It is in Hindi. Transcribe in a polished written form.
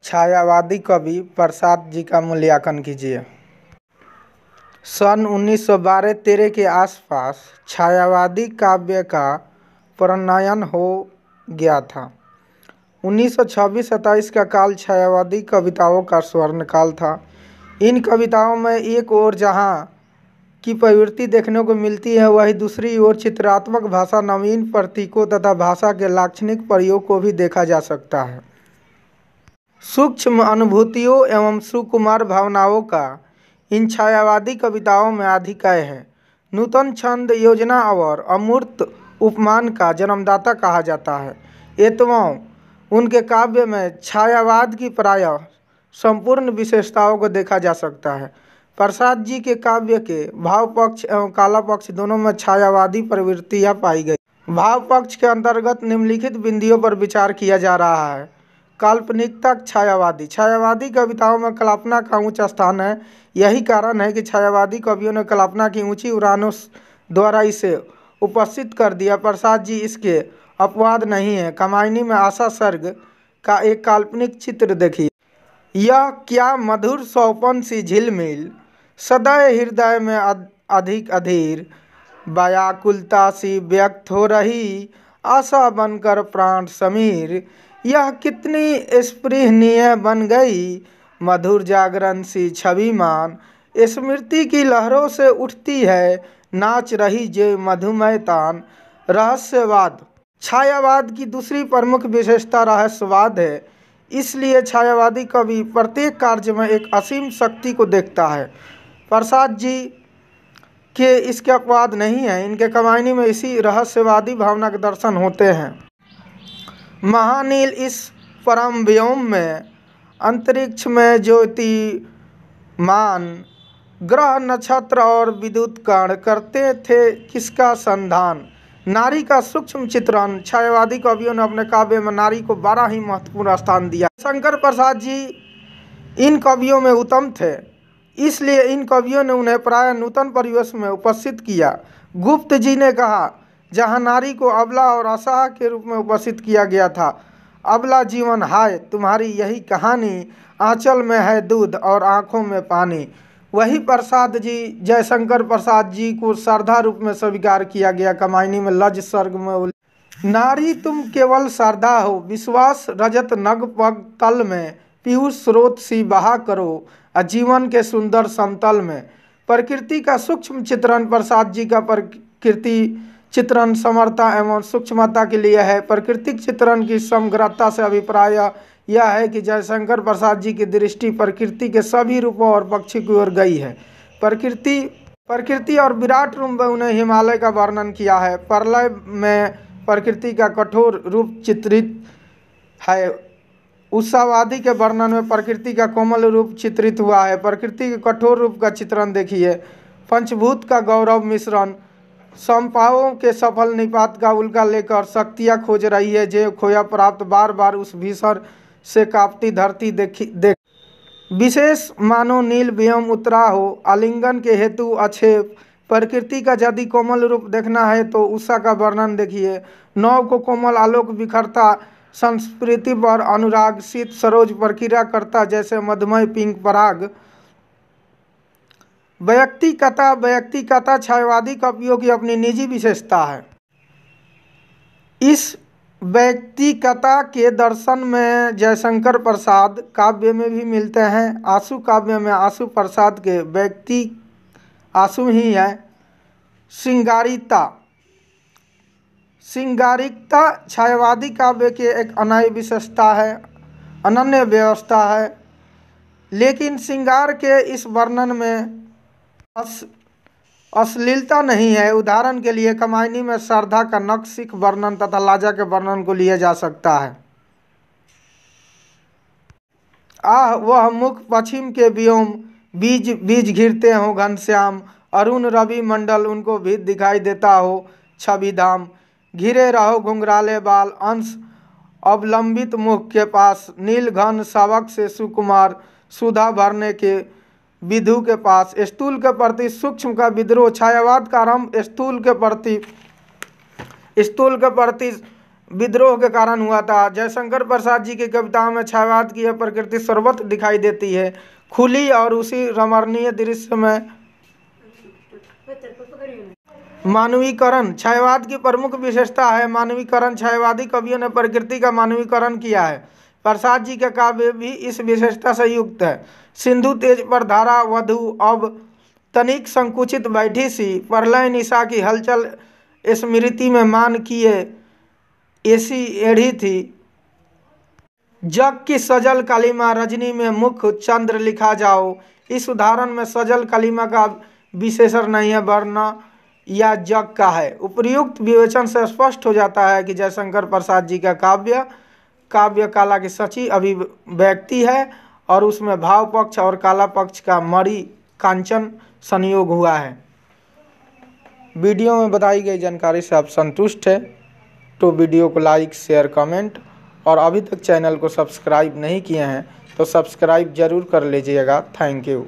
छायावादी कवि प्रसाद जी का मूल्यांकन कीजिए। सन 1912-13 के आसपास छायावादी काव्य का प्रणयन हो गया था। 1926-27 का काल छायावादी कविताओं का स्वर्ण काल था। इन कविताओं में एक ओर जहाँ की प्रवृत्ति देखने को मिलती है, वहीं दूसरी ओर चित्रात्मक भाषा, नवीन प्रतीकों तथा भाषा के लाक्षणिक प्रयोग को भी देखा जा सकता है। सूक्ष्म अनुभूतियों एवं सुकुमार भावनाओं का इन छायावादी कविताओं में आधिक्य है। नूतन छंद, योजना और अमूर्त उपमान का जन्मदाता कहा जाता है। एवं उनके काव्य में छायावाद की प्रायः संपूर्ण विशेषताओं को देखा जा सकता है। प्रसाद जी के काव्य के भाव पक्ष एवं कला पक्ष दोनों में छायावादी प्रवृत्तियां पाई गई। भाव पक्ष के अंतर्गत निम्नलिखित बिंदुओं पर विचार किया जा रहा है। काल्पनिकता छायावादी कविताओं में कल्पना का ऊंचा स्थान है। यही कारण है कि छायावादी कवियों ने कल्पना की ऊंची उड़ानों द्वारा इसे उपस्थित कर दिया। प्रसाद जी इसके अपवाद नहीं है। कामायनी में आशा सर्ग का एक काल्पनिक चित्र देखिए। यह क्या मधुर सौपन सी झिलमिल, सदैव हृदय में अधिक अधीर, व्याकुलता सी व्यक्त हो रही, आशा बनकर प्राण समीर। यह कितनी स्पृहनीय बन गई, मधुर जागरण सी छविमान, स्मृति की लहरों से उठती है, नाच रही जे मधुमय तान। रहस्यवाद छायावाद की दूसरी प्रमुख विशेषता रहस्यवाद है। इसलिए छायावादी कवि प्रत्येक कार्य में एक असीम शक्ति को देखता है। प्रसाद जी के इसके अपवाद नहीं है। इनके कमायनी में इसी रहस्यवादी भावना के दर्शन होते हैं। महानील इस परम व्योम में, अंतरिक्ष में ज्योतिमान ग्रह नक्षत्र और विद्युत कण करते थे किसका संधान। नारी का सूक्ष्म चित्रण छायावादी कवियों ने अपने काव्य में नारी को बड़ा ही महत्वपूर्ण स्थान दिया। शंकर प्रसाद जी इन कवियों में उत्तम थे, इसलिए इन कवियों ने उन्हें प्रायः नूतन परिवेश में उपस्थित किया। गुप्त जी ने कहा, जहाँ नारी को अबला और असहाय के रूप में उपस्थित किया गया था। अबला जीवन हाय तुम्हारी यही कहानी, आंचल में है दूध और आँखों में पानी। वही प्रसाद जी, जयशंकर प्रसाद जी को श्रद्धा रूप में स्वीकार किया गया। कमायनी में लज सर्ग में, नारी तुम केवल श्रद्धा हो, विश्वास रजत नग पग तल में, पीयूष स्रोत सी बहा करो जीवन के सुंदर समतल में। प्रकृति का सूक्ष्म चित्रण प्रसाद जी का प्रकृति चित्रण समरता एवं सूक्ष्मता के लिए है। प्राकृतिक चित्रण की समग्रता से अभिप्राय यह है कि जयशंकर प्रसाद जी की दृष्टि प्रकृति के सभी रूपों और पक्षों की ओर गई है। प्रकृति और विराट रूप में उन्हें हिमालय का वर्णन किया है। प्रलय में प्रकृति का कठोर रूप चित्रित है। उषावादी के वर्णन में प्रकृति का कोमल रूप चित्रित हुआ है। प्रकृति के कठोर रूप का चित्रण देखिए। पंचभूत का गौरव मिश्रण, समपाओं के सफल निपात का उल्का लेकर शक्तियाँ खोज रही है। जे खोया प्राप्त बार बार उस भीषण से कांपती धरती देख विशेष मानो नील व्योम उतरा हो, आलिंगन के हेतु अक्षेप। प्रकृति का यदि कोमल रूप देखना है तो उषा का वर्णन देखिए। नौ को कोमल आलोक बिखरता, संस्कृति पर अनुराग, शीत सरोज प्रक्रिया करता जैसे मधुमय पिंक पराग। व्यक्तिकता छायावादी कवियों की अपनी निजी विशेषता है। इस व्यक्तिकता के दर्शन में जयशंकर प्रसाद काव्य में भी मिलते हैं। आंसू काव्य में आंसू प्रसाद के व्यक्ति आंसू ही है। श्रृंगारिकता छायावादी काव्य के एक अनन्य व्यवस्था है। लेकिन श्रृंगार के इस वर्णन में अश्लीलता नहीं है। उदाहरण के लिए कमायनी में श्रद्धा का नखशिख वर्णन तथा लाजा के वर्णन को लिया जा सकता है। आह वह मुख पश्चिम के व्योम, बीज घिरते हो घनश्याम, अरुण रवि मंडल उनको भी दिखाई देता हो छविधाम। घिरे रहो घुंघराले बाल, अंश अवलंबित मुख के पास, नील घन शावक से सुकुमार, सुधा भरने के विधु के पास। स्थूल के प्रति सूक्ष्म का विद्रोह छायावाद का आरंभ स्थूल के प्रति विद्रोह के कारण हुआ था। जयशंकर प्रसाद जी की कविताओं में छायावाद की यह प्रकृति सर्वत्र दिखाई देती है। खुली और उसी रमणीय दृश्य में मानवीकरण छायावाद की प्रमुख विशेषता है। मानवीकरण छायावादी कवियों ने प्रकृति का मानवीकरण किया है। प्रसाद जी के काव्य भी इस विशेषता से युक्त है। सिंधु तेज पर धारा वधु अब तनिक संकुचित बैठी सी, प्रलय निशा की हलचल स्मृति में मान किए ऐसी एढ़ी थी। जग की सजल कलिमा रजनी में मुख चंद्र लिखा जाओ। इस उदाहरण में सजल कलिमा का विशेषण नहीं है, वर्ण या जग का है। उपर्युक्त विवेचन से स्पष्ट हो जाता है कि जयशंकर प्रसाद जी का काव्य कला की सच्ची अभिव्यक्ति है और उसमें भाव पक्ष और कला पक्ष का मणि कांचन संयोग हुआ है। वीडियो में बताई गई जानकारी से आप संतुष्ट है तो वीडियो को लाइक शेयर कमेंट और अभी तक चैनल को सब्सक्राइब नहीं किए हैं तो सब्सक्राइब जरूर कर लीजिएगा। Thank you.